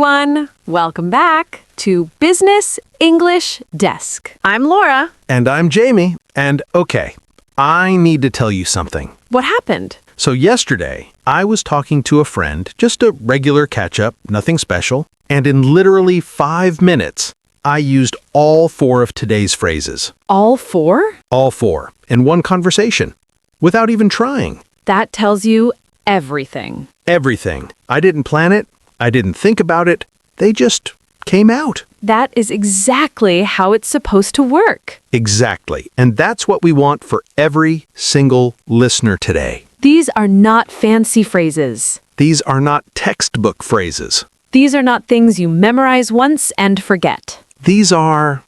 everyone. Welcome back to Business English Desk. I'm Laura. And I'm Jamie. And okay, I need to tell you something. What happened? So yesterday, I was talking to a friend, just a regular catch-up, nothing special, and in literally 5 minutes, I used all 4 of today's phrases. All 4? All 4, in one conversation, without even trying. That tells you everything. Everything. I didn't plan it. I didn't think about it. They just came out. That is exactly how it's supposed to work. Exactly. And that's what we want for every single listener today. These are not fancy phrases. These are not textbook phrases. These are not things you memorize once and forget. These are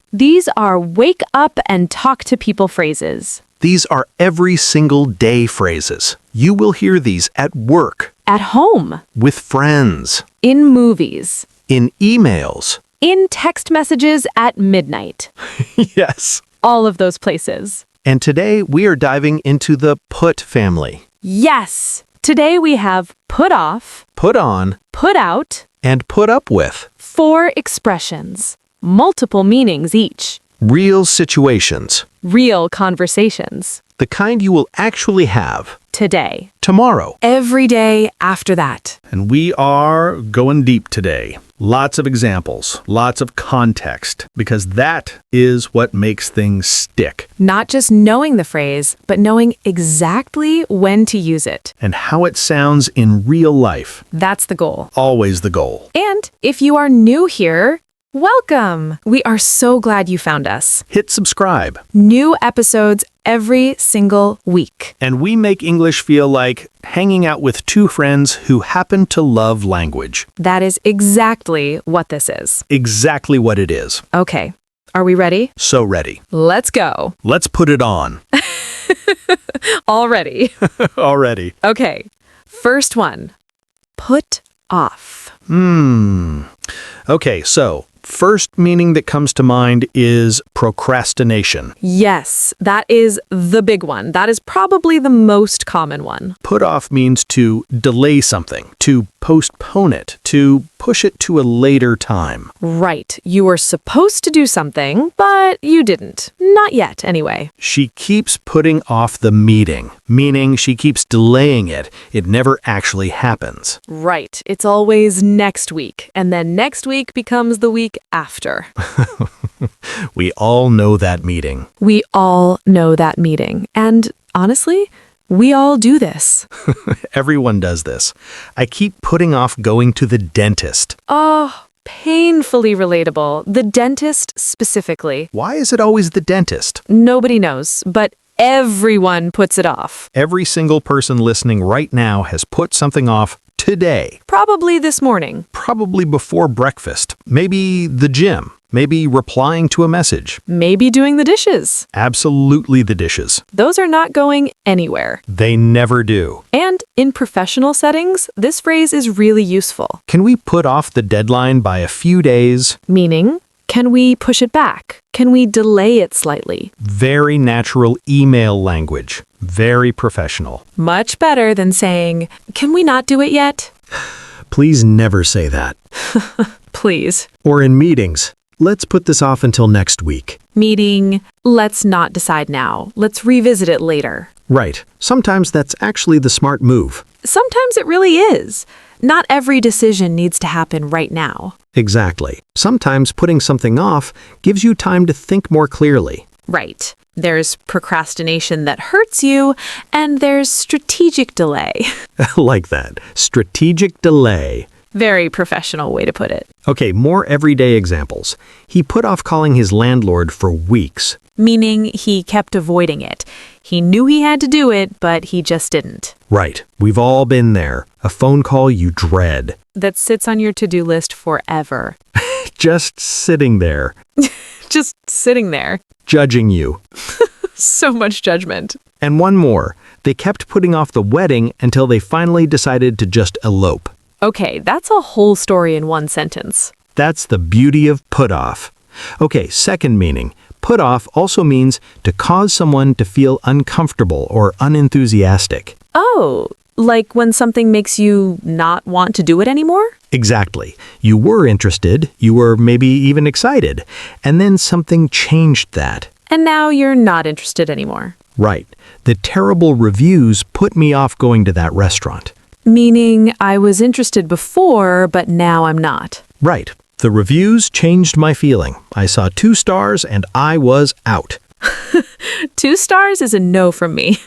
wake up and talk to people phrases. These are every single day phrases. You will hear these at work, At home, with friends, in movies, in emails. in text messages at midnight. Yes. All of those places. And today we are diving into the put family. Yes! Today we have put off, Put on put out, and put up with. 4 expressions, multiple meanings each, Real situations. real conversations. The kind you will actually have Today. tomorrow. Every day after that. And we are going deep today. Lots of examples, lots of context, because that is what makes things stick Not just knowing the phrase, but knowing exactly when to use it. and how it sounds in real life. That's the goal. Always the goal. And if you are new here, welcome! We are so glad you found us. Hit subscribe. New episodes every single week. And we make English feel like hanging out with 2 friends who happen to love language. That is exactly what this is. Exactly what it is. Okay, are we ready? So ready. Let's go. Let's put it on. Already. Already. Okay, first one. Put off. Okay, so first meaning that comes to mind is procrastination. Yes, that is the big one. That is probably the most common one. Put off means to delay something, to postpone it, to push it to a later time. Right, you were supposed to do something, but you didn't. Not yet, anyway. She keeps putting off the meeting, meaning she keeps delaying it. It never actually happens. Right, it's always next week, and then next week becomes the week after. We all know that meeting. We all know that meeting, and honestly, we all do this. Everyone does this. I keep putting off going to the dentist. Oh, painfully relatable. The dentist specifically. Why is it always the dentist? Nobody knows, but everyone puts it off. Every single person listening right now has put something off today. Probably this morning. Probably before breakfast. Maybe the gym. Maybe replying to a message. Maybe doing the dishes. Absolutely the dishes. Those are not going anywhere. They never do. And in professional settings, this phrase is really useful. Can we put off the deadline by a few days? Meaning, can we push it back? Can we delay it slightly? Very natural email language. Very professional. Much better than saying, can we not do it yet? Please never say that. Please. Or in meetings, let's put this off until next week. Meaning, let's not decide now. Let's revisit it later. Right. Sometimes that's actually the smart move. Sometimes it really is. Not every decision needs to happen right now. Exactly. Sometimes putting something off gives you time to think more clearly. Right. There's procrastination that hurts you, and there's strategic delay. Like that. Strategic delay. Very professional way to put it. Okay, more everyday examples. He put off calling his landlord for weeks. Meaning he kept avoiding it. He knew he had to do it, but he just didn't. Right. We've all been there. A phone call you dread. That sits on your to-do list forever. Just sitting there, Just sitting there. judging you. So much judgment. And one more. They kept putting off the wedding until they finally decided to just elope. Okay, that's a whole story in one sentence. That's the beauty of put off. Okay, second meaning. Put off also means to cause someone to feel uncomfortable or unenthusiastic. Oh, Like when something makes you not want to do it anymore? Exactly. You were interested, you were maybe even excited, and then something changed that. And now you're not interested anymore. Right. The terrible reviews put me off going to that restaurant. Meaning I was interested before, but now I'm not. Right. The reviews changed my feeling. I saw 2 stars and I was out. 2 stars is a no from me.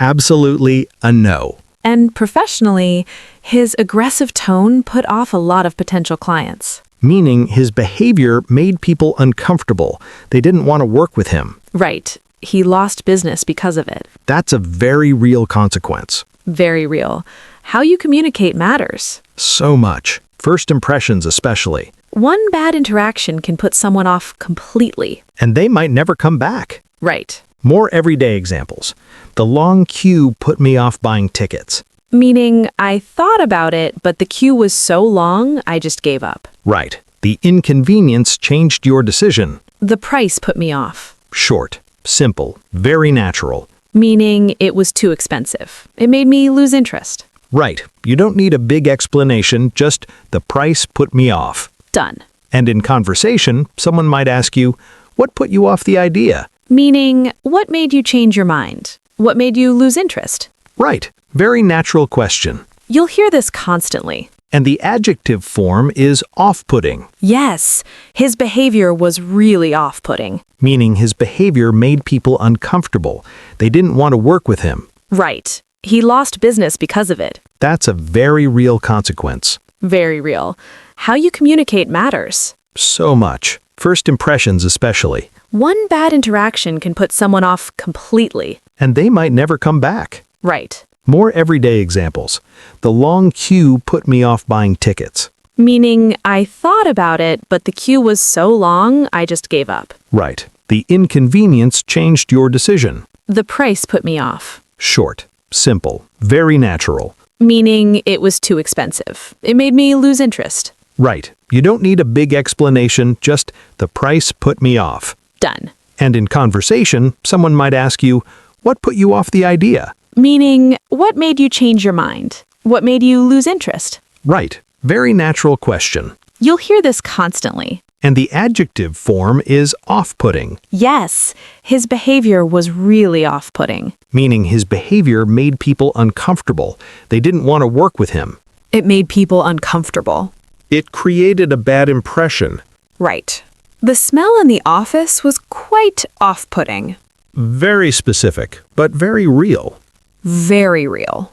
Absolutely a no. And professionally, his aggressive tone put off a lot of potential clients. Meaning his behavior made people uncomfortable. They didn't want to work with him. Right. He lost business because of it. That's a very real consequence. Very real. How you communicate matters. So much. First impressions especially. One bad interaction can put someone off completely. And they might never come back. Right. More everyday examples. The long queue put me off buying tickets. Meaning, I thought about it, but the queue was so long, I just gave up. Right. The inconvenience changed your decision. The price put me off. Short, simple, very natural. Meaning, it was too expensive. It made me lose interest. Right. You don't need a big explanation, just the price put me off. Done. And in conversation, someone might ask you, what put you off the idea? Meaning, what made you change your mind? What made you lose interest? Right. Very natural question. You'll hear this constantly. And the adjective form is off-putting, Yes, his behavior was really off-putting. meaning his behavior made people uncomfortable. They didn't want to work with him. Right. He lost business because of it. That's a very real consequence. Very real. How you communicate matters. So much. First impressions especially. One bad interaction can put someone off completely. And they might never come back. Right. More everyday examples. The long queue put me off buying tickets. Meaning, I thought about it, but the queue was so long, I just gave up. Right. The inconvenience changed your decision. The price put me off. Short, simple, very natural. Meaning, it was too expensive. It made me lose interest. Right. You don't need a big explanation, just the price put me off. Done. And in conversation, someone might ask you, what put you off the idea? Meaning, what made you change your mind? What made you lose interest? Right. Very natural question. You'll hear this constantly. And the adjective form is off-putting, Yes, his behavior was really off-putting. meaning his behavior made people uncomfortable. They didn't want to work with him. It made people uncomfortable. It created a bad impression. Right. The smell in the office was quite off-putting. Very specific, but very real. Very real.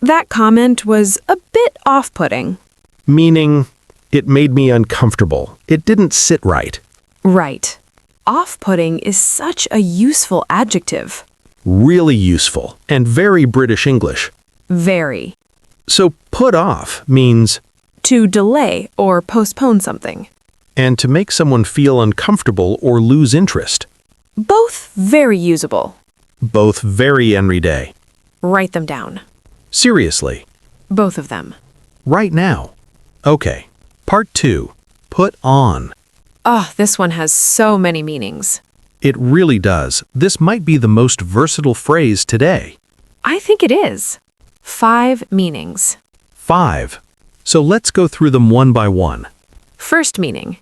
That comment was a bit off-putting. Meaning, it made me uncomfortable. It didn't sit right. Right. Off-putting is such a useful adjective. Really useful, and very British English. Very. So put off means, To delay or postpone something. and to make someone feel uncomfortable or lose interest. Both very usable. Both very everyday. Write them down. Seriously. Both of them. Right now. Okay. Part 2. Put on. Oh, this one has so many meanings. It really does. This might be the most versatile phrase today. I think it is. 5 meanings. 5. So let's go through them one by one. First meaning.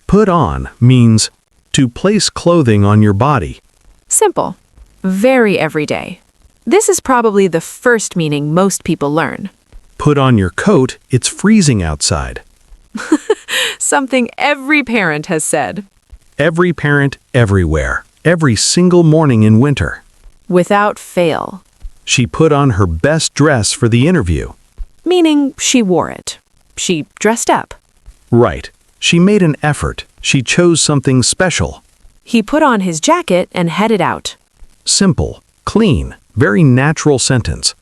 Put on means to place clothing on your body. Simple. Very everyday. This is probably the first meaning most people learn. Put on your coat, it's freezing outside. Something every parent has said. Every parent, everywhere. Every single morning in winter. Without fail. She put on her best dress for the interview. Meaning she wore it. She dressed up. Right. She made an effort. She chose something special. He put on his jacket and headed out. Simple, clean, very natural sentence.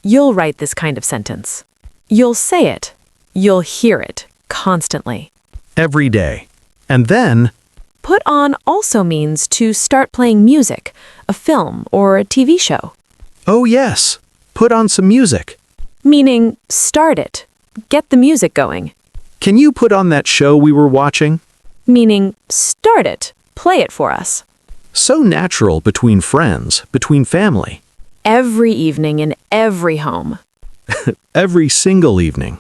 You'll write this kind of sentence. You'll say it. You'll hear it constantly. Every day. And then, Put on also means to start playing music, a film, or a TV show. oh yes, put on some music. Meaning start it. Get the music going. Can you put on that show we were watching? Meaning start it. Play it for us. So natural between friends, between family. Every evening in every home. Every single evening.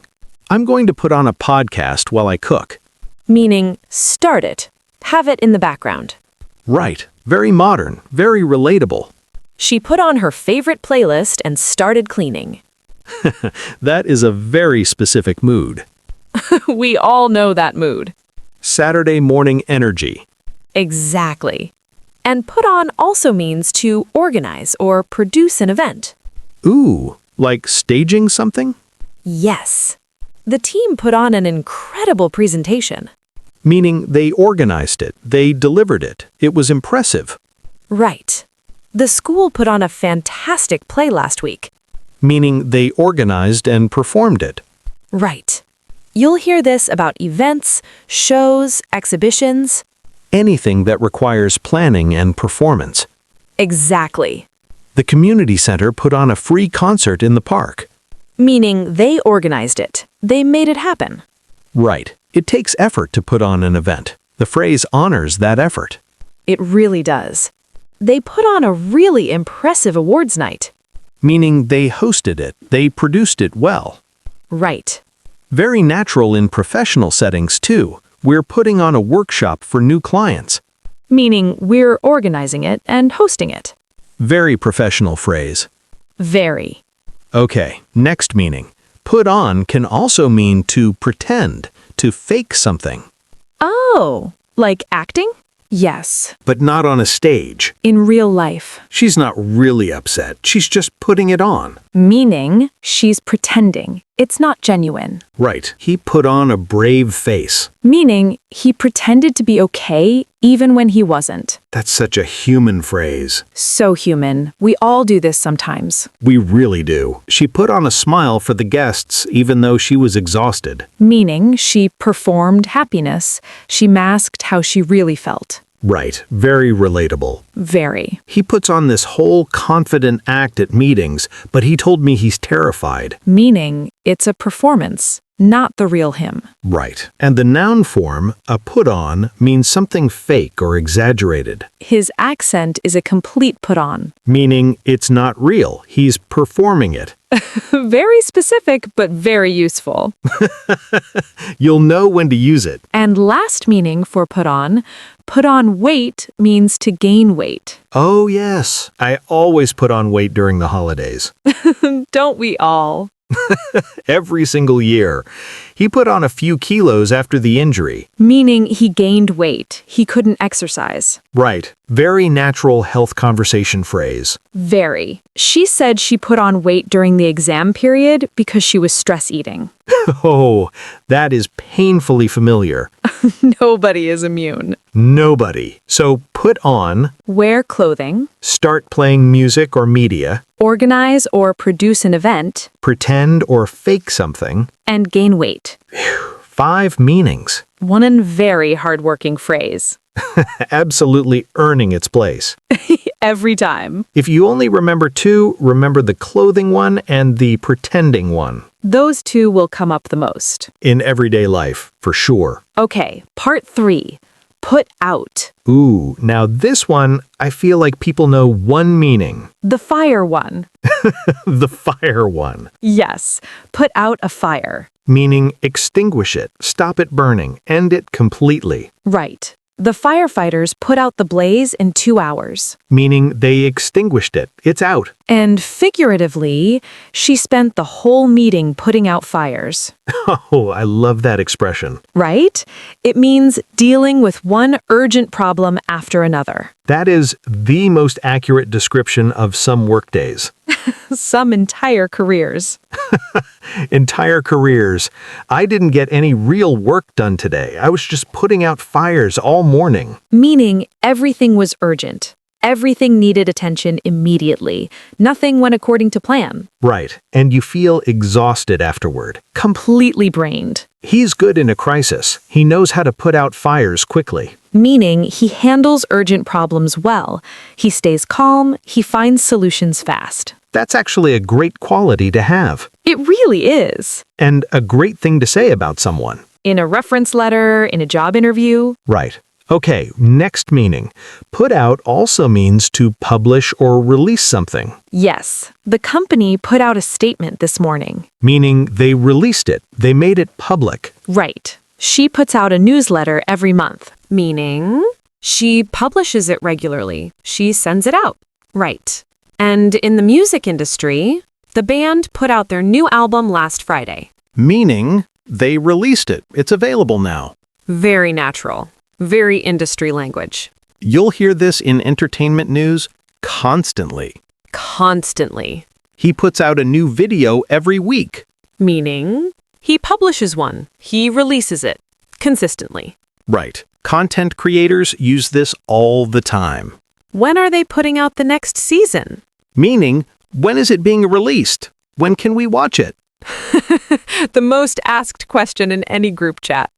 I'm going to put on a podcast while I cook. Meaning, start it. Have it in the background. Right. Very modern. Very relatable. She put on her favorite playlist and started cleaning. That is a very specific mood. We all know that mood. Saturday morning energy. Exactly. And put on also means to organize or produce an event. Ooh, like staging something? Yes. The team put on an incredible presentation. Meaning they organized it, they delivered it, it was impressive. Right. The school put on a fantastic play last week. Meaning they organized and performed it. Right. You'll hear this about events, shows, exhibitions. Anything that requires planning and performance. Exactly. The community center put on a free concert in the park. Meaning they organized it. They made it happen. Right. It takes effort to put on an event. The phrase honors that effort. It really does. They put on a really impressive awards night. Meaning they hosted it, they produced it well. Right. Very natural in professional settings too. We're putting on a workshop for new clients. Meaning we're organizing it and hosting it. Very professional phrase. Very. Okay, next meaning. Put on can also mean to pretend, to fake something. Oh, like acting? Yes. But not on a stage. In real life. She's not really upset. She's just putting it on. Meaning she's pretending. It's not genuine. Right. He put on a brave face. Meaning he pretended to be okay even when he wasn't. That's such a human phrase. So human. We all do this sometimes. We really do. She put on a smile for the guests even though she was exhausted. Meaning she performed happiness. She masked how she really felt. Right. Very relatable. Very. He puts on this whole confident act at meetings, but he told me he's terrified. Meaning it's a performance, not the real him. Right. And the noun form, a put on, means something fake or exaggerated. His accent is a complete put on. Meaning it's not real. He's performing it. Very specific, but very useful. You'll know when to use it. And last meaning for put on weight means to gain weight. Oh, yes. I always put on weight during the holidays. Don't we all? Every single year. He put on a few kilos after the injury. Meaning he gained weight. He couldn't exercise. Right. Very natural health conversation phrase. Very. She said she put on weight during the exam period because she was stress eating. Oh, that is painfully familiar. Nobody is immune. Nobody. So put on, Wear clothing, start playing music or media, organize or produce an event, pretend or fake something. and gain weight. 5 meanings. One and very hardworking phrase. Absolutely earning its place. Every time. If you only remember 2, remember the clothing one and the pretending one. Those two will come up the most. In everyday life, for sure. Okay, part 3. Put out. Ooh, now this one, I feel like people know one meaning. The fire one. The fire one. Yes, put out a fire. Meaning extinguish it, stop it burning, end it completely. Right. The firefighters put out the blaze in 2 hours. Meaning they extinguished it, it's out. And figuratively, she spent the whole meeting putting out fires. Oh, I love that expression. Right? It means dealing with one urgent problem after another. That is the most accurate description of some workdays. Some entire careers. Entire careers. I didn't get any real work done today. I was just putting out fires all morning. Meaning everything was urgent. Everything needed attention immediately. Nothing went according to plan. Right. And you feel exhausted afterward. Completely brained. He's good in a crisis. He knows how to put out fires quickly. Meaning he handles urgent problems well. He stays calm. He finds solutions fast. That's actually a great quality to have. It really is. And a great thing to say about someone. In a reference letter, in a job interview. Right. Okay, next meaning. Put out also means to publish or release something, Yes, the company put out a statement this morning. meaning they released it, they made it public. Right. She puts out a newsletter every month. Meaning, she publishes it regularly. She sends it out. Right. And in the music industry, the band put out their new album last Friday. Meaning they released it, it's available now. Very natural. Very industry language. You'll hear this in entertainment news constantly. Constantly. He puts out a new video every week. Meaning, he publishes one. He releases it. Consistently. Right. Content creators use this all the time. When are they putting out the next season? Meaning, when is it being released? When can we watch it? The most asked question in any group chat.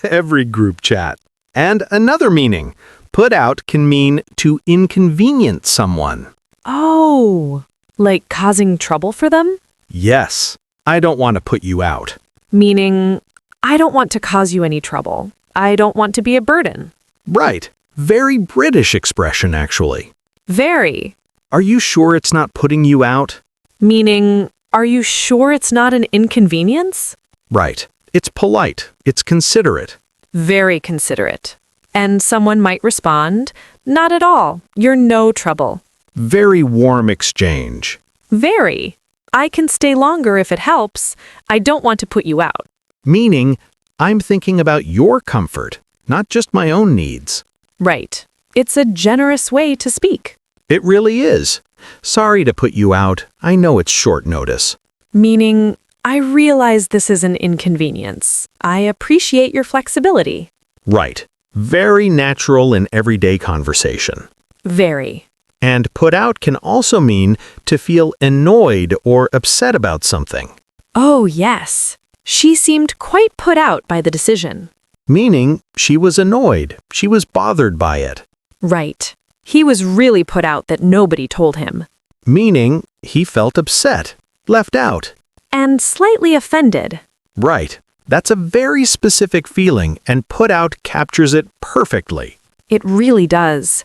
Every group chat. And another meaning. Put out can mean to inconvenience someone. Oh, like causing trouble for them? Yes, I don't want to put you out. Meaning, I don't want to cause you any trouble. I don't want to be a burden. Right. Very British expression, actually. Very. Are you sure it's not putting you out? Meaning, are you sure it's not an inconvenience? Right. It's polite. It's considerate. Very considerate. And someone might respond, not at all. You're no trouble. Very warm exchange. Very. I can stay longer if it helps. I don't want to put you out. Meaning, I'm thinking about your comfort, not just my own needs. Right. It's a generous way to speak. It really is. Sorry to put you out. I know it's short notice. Meaning, I realize this is an inconvenience. I appreciate your flexibility. Right. Very natural in everyday conversation. Very. And put out can also mean to feel annoyed or upset about something. Oh, yes. She seemed quite put out by the decision. Meaning, she was annoyed. She was bothered by it. Right. He was really put out that nobody told him. Meaning, he felt upset, left out. And slightly offended. Right. That's a very specific feeling, and put out captures it perfectly. It really does.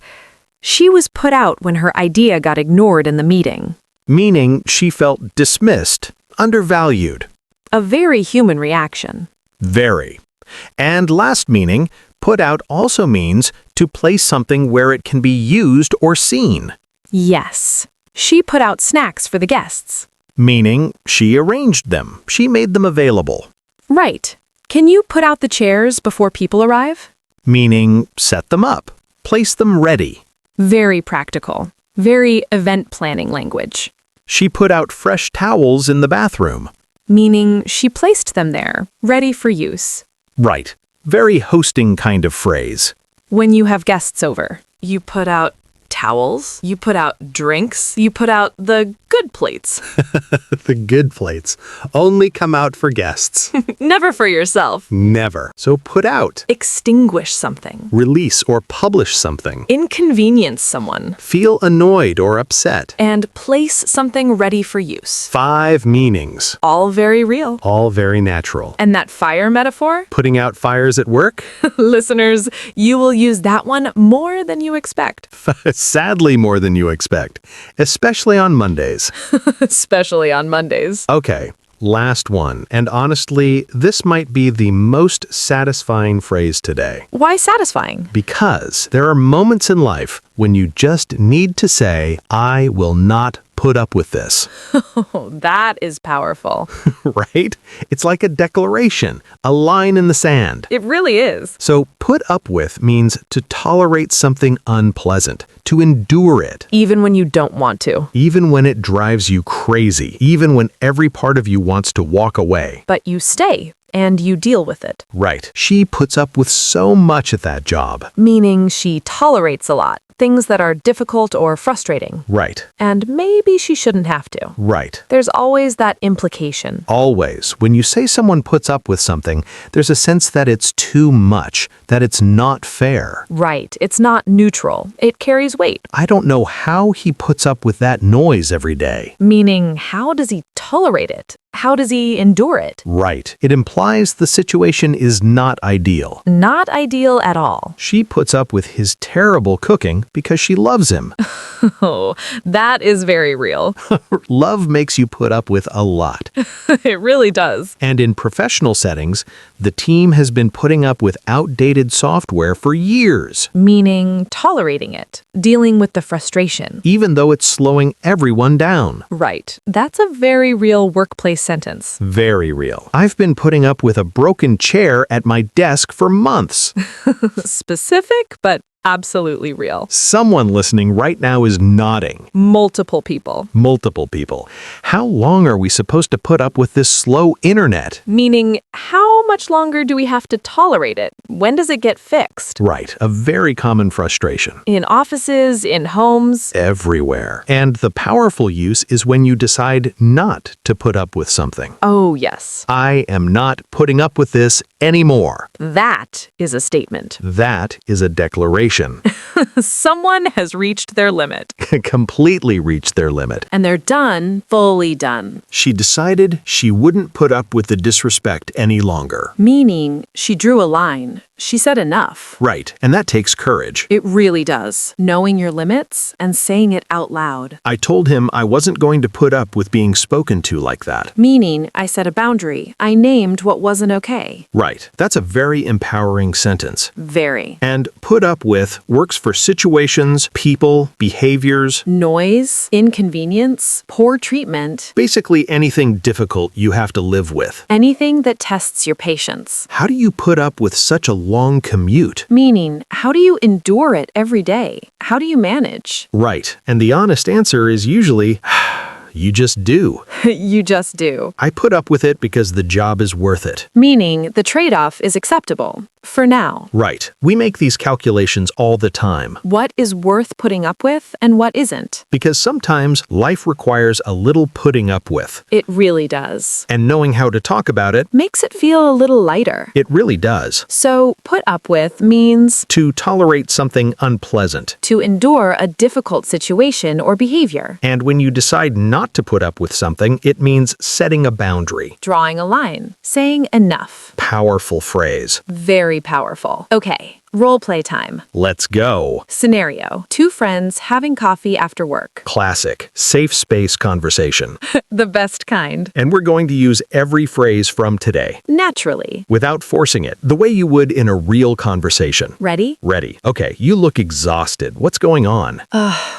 She was put out when her idea got ignored in the meeting. Meaning, she felt dismissed, undervalued. A very human reaction. Very. And last meaning, put out also means to place something where it can be used or seen. Yes. She put out snacks for the guests. Meaning, she arranged them. She made them available. Right. Can you put out the chairs before people arrive? Meaning, set them up. Place them ready. Very practical. Very event planning language. She put out fresh towels in the bathroom. Meaning she placed them there, ready for use. Right. Very hosting kind of phrase. When you have guests over, you put out towels, you put out drinks, you put out the good plates. The good plates only come out for guests. Never for yourself. Never. So put out. Extinguish something. Release or publish something. Inconvenience someone. Feel annoyed or upset. And place something ready for use. 5 meanings. All very real. All very natural. And that fire metaphor? Putting out fires at work? Listeners, you will use that one more than you expect. Sadly more than you expect. Especially on Mondays. Especially on Mondays. Okay, last one. And honestly, this might be the most satisfying phrase today. Why satisfying? Because there are moments in life when you just need to say, I will not put up with this. Oh, that is powerful. Right? It's like a declaration, a line in the sand. It really is. So put up with means to tolerate something unpleasant, to endure it. Even when you don't want to. Even when it drives you crazy, even when every part of you wants to walk away. But you stay and you deal with it. Right. She puts up with so much at that job. Meaning she tolerates a lot. things that are difficult or frustrating. Right. And maybe she shouldn't have to. Right. There's always that implication. Always. When you say someone puts up with something, there's a sense that it's too much, that it's not fair. Right. It's not neutral. It carries weight. I don't know how he puts up with that noise every day. Meaning, how does he tolerate it? How does he endure it? Right. It implies the situation is not ideal. Not ideal at all. She puts up with his terrible cooking because she loves him. Oh, that is very real. Love makes you put up with a lot. It really does. And in professional settings, the team has been putting up with outdated software for years, Meaning tolerating it, dealing with the frustration. even though it's slowing everyone down. Right. That's a very real workplace sentence. Very real. I've been putting up with a broken chair at my desk for months. Specific, but absolutely real. Someone listening right now is nodding. Multiple people. Multiple people. How long are we supposed to put up with this slow internet? Meaning, how much longer do we have to tolerate it? When does it get fixed? Right, a very common frustration. In offices, in homes. Everywhere. And the powerful use is when you decide not to put up with something. Oh, yes. I am not putting up with this anymore. That is a statement. That is a declaration. Someone has reached their limit. Completely reached their limit. And they're done, fully done. She decided she wouldn't put up with the disrespect any longer. Meaning, she drew a line. She said enough. Right, and that takes courage. It really does. Knowing your limits and saying it out loud. I told him I wasn't going to put up with being spoken to like that. Meaning, I set a boundary. I named what wasn't okay. Right, that's a very empowering sentence. Very. And put up with works for situations, people, behaviors, Noise, inconvenience, poor treatment, basically anything difficult you have to live with. anything that tests your patience. How do you put up with such a long commute? Meaning, how do you endure it every day? How do you manage? Right, and the honest answer is usually, you just do. You just do. I put up with it because the job is worth it. Meaning, the trade-off is acceptable. For now. Right, we make these calculations all the time. What is worth putting up with and what isn't? Because sometimes life requires a little putting up with. It really does. And knowing how to talk about it, Makes it feel a little lighter. it really does. So, put up with means To tolerate something unpleasant. to endure a difficult situation or behavior. And when you decide not to put up with something, it means setting a boundary. Drawing a line. Saying enough. Powerful phrase. Very powerful. Okay, role play time. Let's go. Scenario. 2 friends having coffee after work. Classic. Safe space conversation. The best kind. And we're going to use every phrase from today, Naturally. without forcing it, the way you would in a real conversation. Ready? Ready. Okay, you look exhausted. What's going on?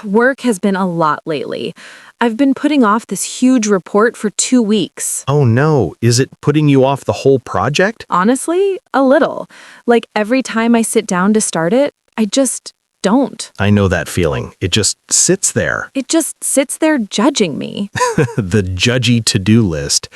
Work has been a lot lately. I've been putting off this huge report for 2 weeks. Oh no, is it putting you off the whole project? Honestly, a little. Like every time I sit down to start it, I just don't. I know that feeling. It just sits there. It just sits there judging me. The judgy to-do list.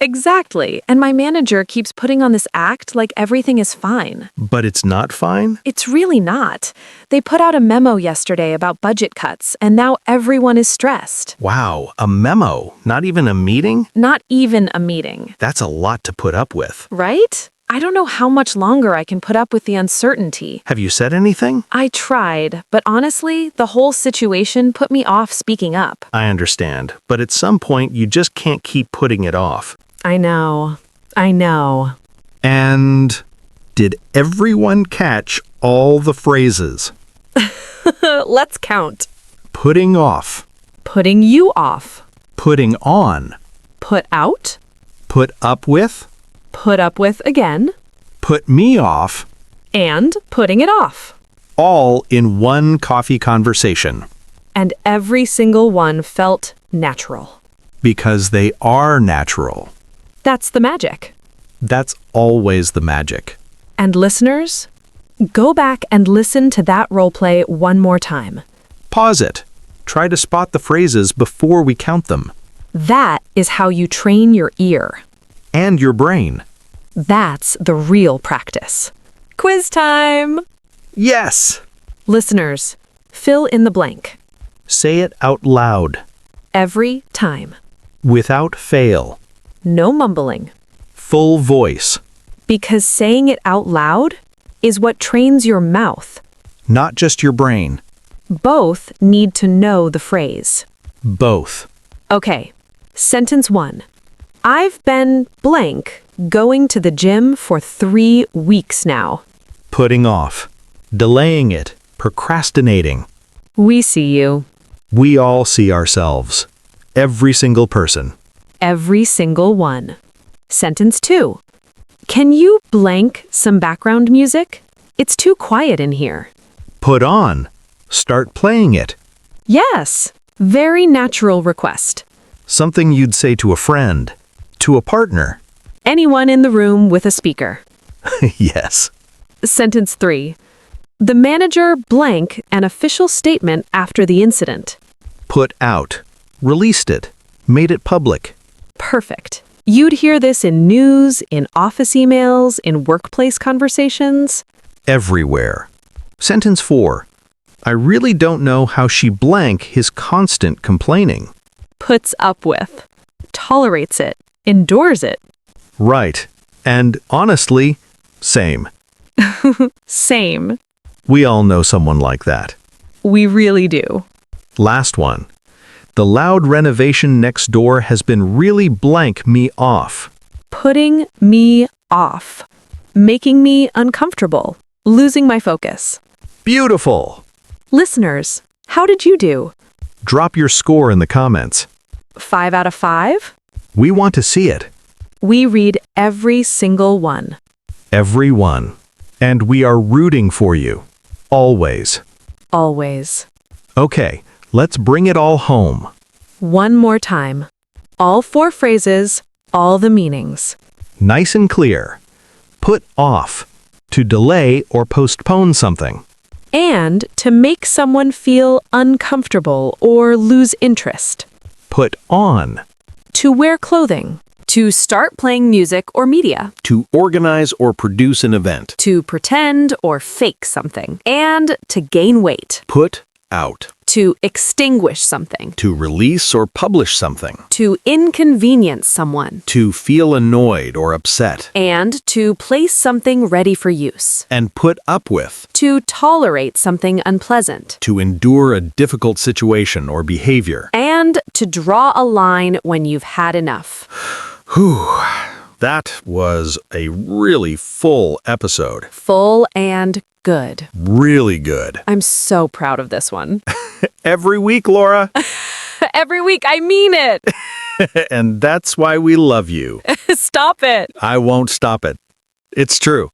Exactly. And my manager keeps putting on this act like everything is fine. But it's not fine? It's really not. They put out a memo yesterday about budget cuts, and now everyone is stressed. Wow, a memo, not even a meeting? Not even a meeting. That's a lot to put up with. Right? I don't know how much longer I can put up with the uncertainty. Have you said anything? I tried, but honestly, the whole situation put me off speaking up. I understand, but at some point you just can't keep putting it off. I know. I know. And did everyone catch all the phrases? Let's count. Putting off, Putting you off. putting on, Put out. put up with, Put up with again. put me off, And putting it off. all in one coffee conversation. And every single one felt natural. Because they are natural. That's the magic. That's always the magic. And listeners, go back and listen to that role play one more time. Pause it. Try to spot the phrases before we count them. That is how you train your ear. And your brain. That's the real practice. Quiz time! Yes! Listeners, Fill in the blank. Say it out loud. Every time. Without fail. No mumbling. Full voice. Because saying it out loud is what trains your mouth. Not just your brain. Both need to know the phrase. Both. Okay, sentence 1. I've been blank going to the gym for 3 weeks now. Putting off. Delaying it. Procrastinating. We see you. We all see ourselves. Every single person. Every single one. Sentence 2. Can you blank some background music? It's too quiet in here. Put on. Start playing it. Yes, very natural request. Something you'd say to a friend. To a partner. Anyone in the room with a speaker. Yes. Sentence 3. The manager blank an official statement after the incident. Put out. Released it. Made it public. Perfect. You'd hear this in news, in office emails, in workplace conversations. Everywhere. Sentence 4. I really don't know how she blank his constant complaining. Puts up with. Tolerates it. Endures it. Right. And honestly, same. Same. We all know someone like that. We really do. Last one. The loud renovation next door has been really blank me off. Putting me off. Making me uncomfortable. Losing my focus. Beautiful! Listeners, how did you do? Drop your score in the comments. 5 out of 5? We want to see it. We read every single one. Every one. And we are rooting for you. Always. Always. Okay, let's bring it all home. One more time. All 4 phrases, all the meanings. Nice and clear. Put off. To delay or postpone something. And to make someone feel uncomfortable or lose interest. Put on. To wear clothing. To start playing music or media. To organize or produce an event. To pretend or fake something. And to gain weight. Put out. To extinguish something. To release or publish something. To inconvenience someone. To feel annoyed or upset. And to place something ready for use. And put up with. To tolerate something unpleasant. To endure a difficult situation or behavior. And to draw a line when you've had enough. Whew. That was a really full episode. Full and good. Really good. I'm so proud of this one. Every week, Laura. Every week, I mean it. And that's why we love you. Stop it. I won't stop it. It's true.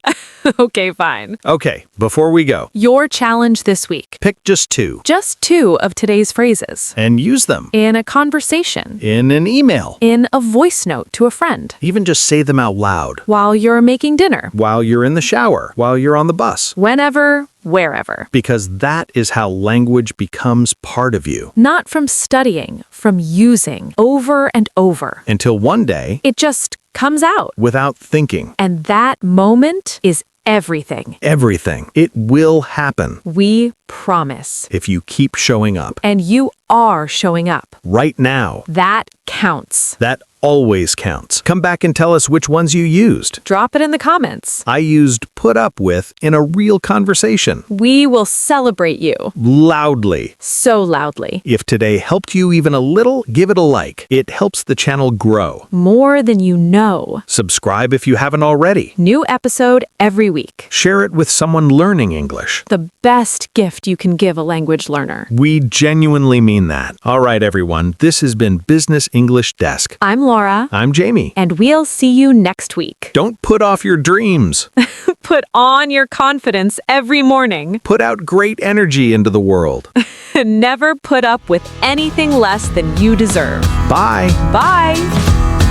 Okay, fine. Okay, before we go, Your challenge this week. pick just 2 Just 2 of today's phrases. and use them In a conversation. in an email. In a voice note to a friend. Even just say them out loud While you're making dinner. while you're in the shower, while you're on the bus, Whenever, wherever. because that is how language becomes part of you. Not from studying, from using over and over. Until one day, It just comes out. without thinking, And that moment is everything. everything, it will happen We promise. if you keep showing up. And you are showing up. Right now, That counts. that always counts. Come back and tell us which ones you used. Drop it in the comments. I used put up with in a real conversation. We will celebrate you. Loudly. So loudly. If today helped you even a little, give it a like. It helps the channel grow. More than you know. Subscribe if you haven't already. New episode every week. Share it with someone learning English. The best gift you can give a language learner. We genuinely mean that. All right, everyone. This has been Business English Desk. I'm Laura. I'm Jamie. And we'll see you next week. Don't put off your dreams. Put on your confidence every morning. Put out great energy into the world. Never put up with anything less than you deserve. Bye. Bye.